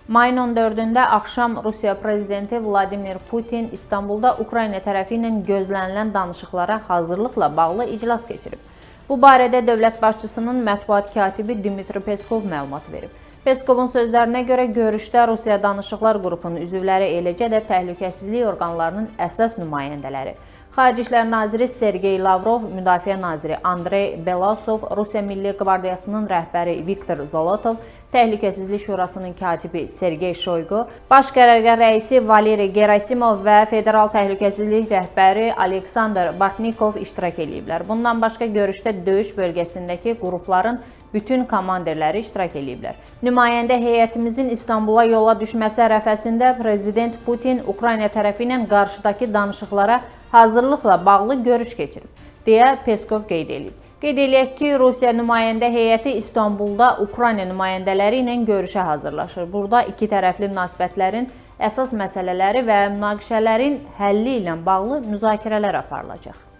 Mayın 14-də axşam Rusiya prezidenti Vladimir Putin İstanbulda Ukrayna tərəfi ilə gözlənilən danışıqlara hazırlıqla bağlı iclas keçirib. Bu barədə dövlət başçısının mətbuat katibi Dmitri Peskov məlumat verib. Peskovun sözlərinə görə görüşdə Rusiya Danışıqlar qrupunun üzvləri, eləcə də təhlükəsizlik orqanlarının əsas nümayəndələri, Xarici İşlər Naziri Sergey Lavrov, Müdafiə Naziri Andrey Belousov, Rusiya Milli Qvardiyasının rəhbəri Viktor Zolotov, Təhlükəsizlik Şurasının katibi Sergey Shoygu, Baş Qərargah rəisi Valeri Gerasimov və Federal Təhlükəsizlik rəhbəri Aleksandr Bartnikov iştirak ediblər. Bundan başqa görüşdə döyüş bölgəsindəki qrupların bütün komandirləri iştirak ediblər. Nümayəndə heyətimizin İstanbula yola düşməsi ərəfəsində Prezident Putin Ukrayna tərəfi ilə qarşıdakı danışıqlara hazırlıqla bağlı görüş keçirib, deyə Peskov qeyd edib. Qeyd eləyək ki, Rusiya nümayəndə heyəti İstanbulda Ukrayna nümayəndələri ilə görüşə hazırlaşır. Burada iki tərəfli münasibətlərin əsas məsələləri və münaqişələrin həlli ilə bağlı müzakirələr aparılacaq.